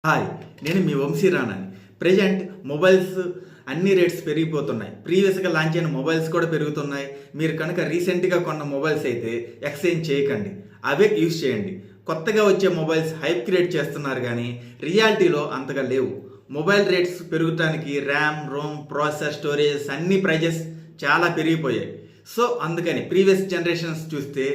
Hi, నేను మీ వంశీరాణాని. Present mobiles అన్ని rates పెరిగిపోతున్నాయి. ప్రీవియస్గా లాంచ్ అయిన మొబైల్స్ కూడా పెరుగుతున్నాయి. మీరు కనుక రీసెంట్గా కొన్న మొబైల్స్ అయితే ఎక్స్చేంజ్ చేయకండి, అవే యూజ్ చేయండి. కొత్తగా వచ్చే మొబైల్స్ హైప్ క్రియేట్ చేస్తున్నారు కానీ రియాలిటీలో అంతగా లేవు. మొబైల్ రేట్స్ పెరుగుతానికి ర్యామ్, రోమ్, ప్రాసెసర్, స్టోరేజెస్ అన్ని ప్రైజెస్ చాలా పెరిగిపోయాయి. సో అందుకని ప్రీవియస్ జనరేషన్స్ చూస్తే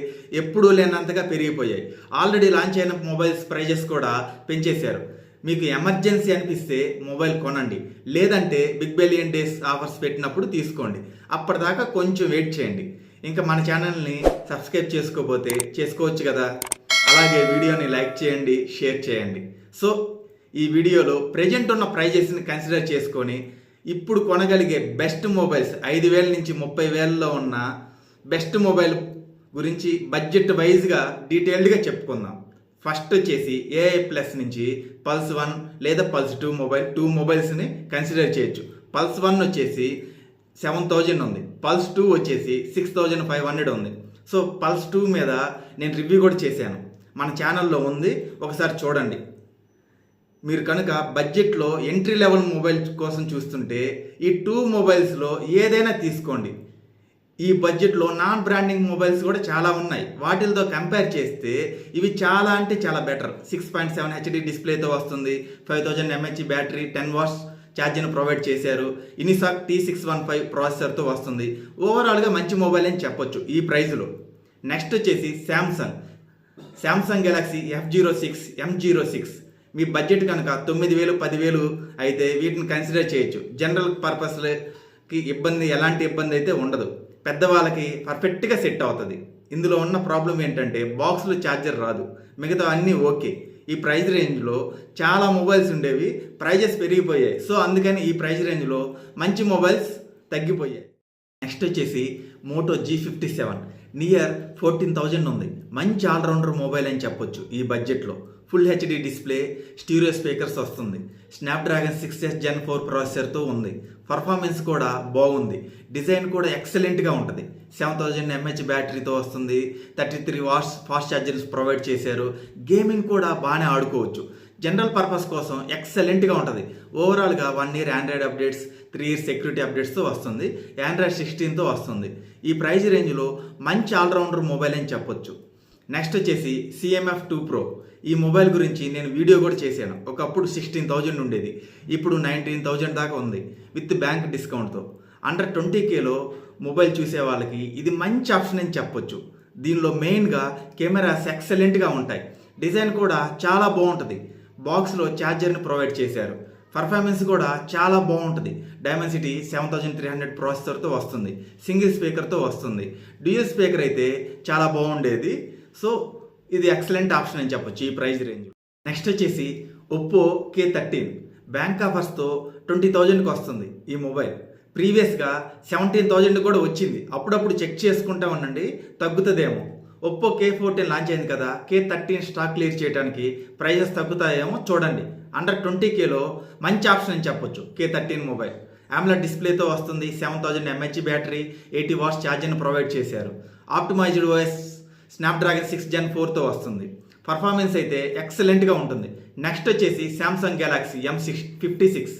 ఎప్పుడూ లేనంతగా పెరిగిపోయాయి. ఆల్రెడీ లాంచ్ అయిన మొబైల్స్ ప్రైజెస్ కూడా పెంచేశారు. మీకు ఎమర్జెన్సీ అనిపిస్తే మొబైల్ కొనండి, లేదంటే బిగ్ బిలియన్ డేస్ ఆఫర్స్ పెట్టినప్పుడు తీసుకోండి. అప్పటిదాకా కొంచెం వెయిట్ చేయండి. ఇంకా మన ఛానల్ని సబ్స్క్రైబ్ చేసుకోకపోతే చేసుకోవచ్చు కదా. అలాగే వీడియోని లైక్ చేయండి, షేర్ చేయండి. సో ఈ వీడియోలో ప్రెజెంట్ ఉన్న ప్రైజెస్ని కన్సిడర్ చేసుకొని ఇప్పుడు కొనగలిగే బెస్ట్ మొబైల్స్ 5,000 నుంచి 30,000లో ఉన్న బెస్ట్ మొబైల్ గురించి బడ్జెట్ వైజ్గా డీటెయిల్డ్గా చెప్పుకుందాం. ఫస్ట్ వచ్చేసి ఏఐ ప్లస్ నుంచి పల్స్ 1 లేదా పల్స్ 2 మొబైల్స్ని కన్సిడర్ చేయొచ్చు. పల్స్ 1 వచ్చేసి 7,000 ఉంది, పల్స్ 2 వచ్చేసి 6,500 ఉంది. సో పల్స్ 2 మీద నేను రివ్యూ కూడా చేశాను, మన ఛానల్లో ఉంది, ఒకసారి చూడండి. మీరు కనుక బడ్జెట్లో ఎంట్రీ లెవెల్ మొబైల్ కోసం చూస్తుంటే ఈ 2 మొబైల్స్లో ఏదైనా తీసుకోండి. ఈ బడ్జెట్లో నాన్ బ్రాండింగ్ మొబైల్స్ కూడా చాలా ఉన్నాయి. వాటితో కంపేర్ చేస్తే ఇవి చాలా అంటే చాలా బెటర్. 6.7 హెచ్డి డిస్ప్లేతో వస్తుంది, 5000 mAh బ్యాటరీ, 10 వాట్స్ ఛార్జర్ను ప్రొవైడ్ చేశారు. ఇనిసాక్ T615 ప్రాసెసర్తో వస్తుంది. ఓవరాల్గా మంచి మొబైల్ అని చెప్పొచ్చు ఈ ప్రైస్లో. నెక్స్ట్ వచ్చేసి శాంసంగ్ గెలాక్సీ F06, M06. మీ బడ్జెట్ కనుక 9,000, 10,000 అయితే వీటిని కన్సిడర్ చేయొచ్చు. జనరల్ పర్పస్కి ఎలాంటి ఇబ్బంది అయితే ఉండదు. పెద్దవాళ్ళకి పర్ఫెక్ట్గా సెట్ అవుతుంది. ఇందులో ఉన్న ప్రాబ్లం ఏంటంటే బాక్స్లో ఛార్జర్ రాదు, మిగతా అన్నీ ఓకే. ఈ ప్రైస్ రేంజ్లో చాలా మొబైల్స్ ఉండేవి, ప్రైజెస్ పెరిగిపోయాయి. సో అందుకని ఈ ప్రైస్ రేంజ్లో మంచి మొబైల్స్ తగ్గిపోయాయి. నెక్స్ట్ వచ్చేసి మోటో G57 నియర్ 14,000 ఉంది. మంచి ఆల్రౌండర్ మొబైల్ అని చెప్పొచ్చు ఈ బడ్జెట్లో. Full HD display, stereo speakers వస్తుంది. స్నాప్డ్రాగన్ 6S Gen 4 ప్రాసెసర్తో ఉంది. పర్ఫార్మెన్స్ కూడా బాగుంది, డిజైన్ కూడా ఎక్సలెంట్గా ఉంటుంది. 7,000 mAh బ్యాటరీతో వస్తుంది. 33 వాట్స్ ఫాస్ట్ ఛార్జర్స్ ప్రొవైడ్ చేశారు. గేమింగ్ కూడా బాగానే ఆడుకోవచ్చు. జనరల్ పర్పస్ కోసం ఎక్సలెంట్గా ఉంటుంది. ఓవరాల్గా 1 year Android updates, 3 years security అప్డేట్స్తో వస్తుంది. ఆండ్రాయిడ్ 16తో వస్తుంది. ఈ ప్రైస్ రేంజ్లో మంచి ఆల్రౌండర్ మొబైల్ అని చెప్పొచ్చు. నెక్స్ట్ వచ్చేసి CMF 2 Pro. ఈ మొబైల్ గురించి నేను వీడియో కూడా చేశాను. ఒకప్పుడు 16,000 ఉండేది, ఇప్పుడు 19,000 దాకా ఉంది విత్ బ్యాంక్ డిస్కౌంట్తో. అండర్ 20Kలో మొబైల్ చూసే వాళ్ళకి ఇది మంచి ఆప్షన్ అని చెప్పొచ్చు. దీనిలో మెయిన్గా కెమెరాస్ ఎక్సలెంట్గా ఉంటాయి, డిజైన్ కూడా చాలా బాగుంటుంది. బాక్స్లో ఛార్జర్ని ప్రొవైడ్ చేశారు. పర్ఫార్మెన్స్ కూడా చాలా బాగుంటుంది. డైమెన్సిటీ 7300 ప్రాసెసర్తో వస్తుంది. సింగిల్ స్పీకర్తో వస్తుంది. డ్యూయల్ స్పీకర్ అయితే చాలా బాగుండేది. సో ఇది ఎక్సలెంట్ ఆప్షన్ అని చెప్పొచ్చు ఈ ప్రైస్ రేంజ్. నెక్స్ట్ వచ్చేసి ఒప్పో K13 బ్యాంక్ ఆఫర్స్తో 20,000కి వస్తుంది ఈ మొబైల్. ప్రీవియస్గా 17,000 కూడా వచ్చింది. అప్పుడప్పుడు చెక్ చేసుకుంటా ఉండండి, తగ్గుతుందేమో. ఒప్పో K14 లాంచ్ అయింది కదా, K13 స్టాక్ క్లియర్ చేయడానికి ప్రైజెస్ తగ్గుతాయేమో చూడండి. అండర్ 20Kలో మంచి ఆప్షన్ అని చెప్పొచ్చు K13 మొబైల్. AMOLED డిస్ప్లేతో వస్తుంది. 7,000 mAh బ్యాటరీ, 80 వాట్స్ ఛార్జర్ను ప్రొవైడ్ చేశారు. ఆప్టిమైజ్డ్ OS స్నాప్డ్రాగన్ 6 Gen 4తో వస్తుంది. పర్ఫార్మెన్స్ అయితే ఎక్సలెంట్గా ఉంటుంది. నెక్స్ట్ వచ్చేసి శాంసంగ్ గెలాక్సీ M56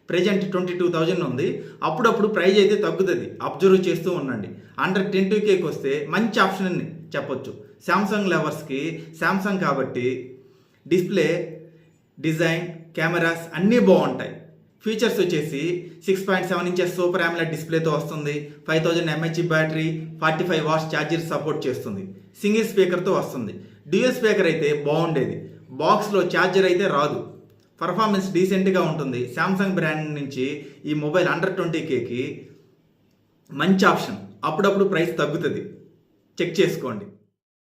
ప్రెజెంట్ 22,000 ఉంది. అప్పుడప్పుడు ప్రైజ్ అయితే తగ్గుతుంది, అబ్జర్వ్ చేస్తూ ఉండండి. అండర్ 10Kకి వస్తే మంచి ఆప్షన్ అని చెప్పొచ్చు. శాంసంగ్ లవర్స్కి శాంసంగ్ కాబట్టి డిస్ప్లే, డిజైన్, కెమెరాస్ అన్నీ బాగుంటాయి. ఫీచర్స్ వచ్చేసి 6.7 inches సూపర్ AMOLED డిస్ప్లేతో వస్తుంది. 5000 mAh battery, 45 watts charger support చేస్తుంది. సింగిల్ స్పీకర్తో వస్తుంది. డ్యూయల్ స్పీకర్ అయితే బాగుండేది. బాక్స్లో ఛార్జర్ అయితే రాదు. పర్ఫార్మెన్స్ డీసెంట్గా ఉంటుంది. శాంసంగ్ బ్రాండ్ నుంచి ఈ మొబైల్ అండర్ 20Kకి మంచి ఆప్షన్. అప్పుడప్పుడు ప్రైస్ తగ్గుతుంది, చెక్ చేసుకోండి.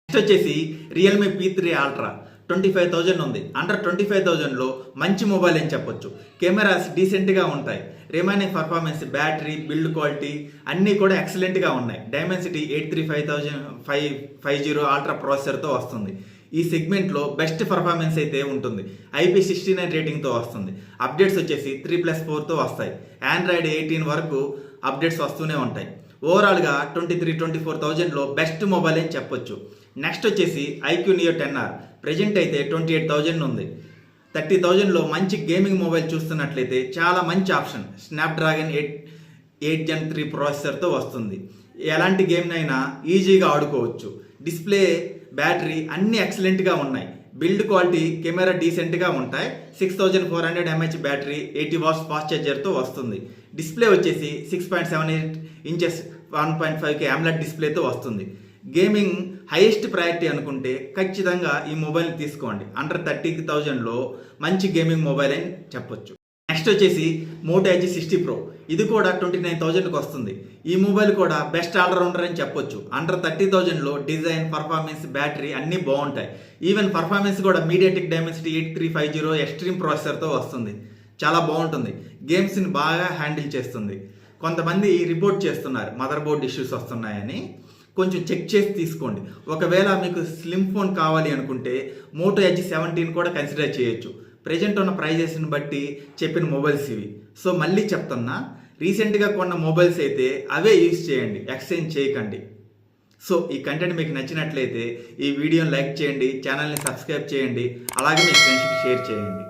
నెక్స్ట్ వచ్చేసి రియల్మీ P3 Ultra 25,000 ఉంది. అండర్ 25,000లో మంచి మొబైల్ అని చెప్పొచ్చు. కెమెరాస్ డీసెంట్గా ఉంటాయి. Remaining performance, battery, build quality అన్నీ కూడా ఎక్సలెంట్గా ఉన్నాయి. డైమెన్సిటీ 83550 అల్ట్రా ప్రాసెసర్తో వస్తుంది. ఈ సెగ్మెంట్లో బెస్ట్ పర్ఫార్మెన్స్ అయితే ఉంటుంది. IP69 రేటింగ్తో వస్తుంది. అప్డేట్స్ వచ్చేసి 3+4తో వస్తాయి. ఆండ్రాయిడ్ 18 వరకు అప్డేట్స్ వస్తూనే ఉంటాయి. ఓవరాల్గా 23-24,000లో బెస్ట్ మొబైల్ అని చెప్పొచ్చు. నెక్స్ట్ వచ్చేసి IQ Neo 10R. ప్రెజెంట్ అయితే 28,000 ఉంది. 30,000లో మంచి గేమింగ్ మొబైల్ చూస్తున్నట్లయితే చాలా మంచి ఆప్షన్. స్నాప్డ్రాగన్ 8 Gen 3 ప్రాసెసర్తో వస్తుంది. ఎలాంటి గేమ్నైనా ఈజీగా ఆడుకోవచ్చు. డిస్ప్లే, బ్యాటరీ అన్నీ ఎక్సలెంట్గా ఉన్నాయి. బిల్డ్ క్వాలిటీ, కెమెరా డీసెంట్గా ఉంటాయి. 6400 mAh బ్యాటరీ, 80 watts ఫాస్ట్ ఛార్జర్తో వస్తుంది. డిస్ప్లే వచ్చేసి 6.78 ఇంచెస్ 1.5K AMOLED డిస్ప్లేతో వస్తుంది. గేమింగ్ హైయెస్ట్ ప్రయారిటీ అనుకుంటే ఖచ్చితంగా ఈ మొబైల్ని తీసుకోండి. అండర్ 30,000లో మంచి గేమింగ్ మొబైల్ అని చెప్పొచ్చు. నెక్స్ట్ వచ్చేసి మోటో ఎడ్జ్ 60 Pro. ఇది కూడా 29,000కి వస్తుంది. ఈ మొబైల్ కూడా బెస్ట్ ఆల్రౌండర్ అని చెప్పొచ్చు. అండర్ 30,000లో డిజైన్, పర్ఫార్మెన్స్, బ్యాటరీ అన్నీ బాగుంటాయి. ఈవెన్ పర్ఫార్మెన్స్ కూడా మీడియాటెక్ డైమెన్సిటీ 8350 ఎక్స్ట్రీమ్ ప్రాసెసర్తో వస్తుంది. చాలా బాగుంటుంది. గేమ్స్ని బాగా హ్యాండిల్ చేస్తుంది. కొంతమంది రిపోర్ట్ చేస్తున్నారు మదర్ బోర్డ్ ఇష్యూస్ వస్తున్నాయని. కొంచెం చెక్ చేసి తీసుకోండి. ఒకవేళ మీకు స్లిమ్ ఫోన్ కావాలి అనుకుంటే మోటో ఎడ్జ్ 17 కూడా కన్సిడర్ చేయొచ్చు. ప్రజెంట్ ఉన్న ప్రైజెస్ని బట్టి చెప్పిన మొబైల్స్ ఇవి. సో మళ్ళీ చెప్తున్నా, రీసెంట్గా కొన్న మొబైల్స్ అయితే అవే యూజ్ చేయండి, ఎక్స్చేంజ్ చేయకండి. సో ఈ కంటెంట్ మీకు నచ్చినట్లయితే ఈ వీడియోని లైక్ చేయండి, ఛానల్ని సబ్స్క్రైబ్ చేయండి, అలాగే మీ ఫ్రెండ్స్కి షేర్ చేయండి.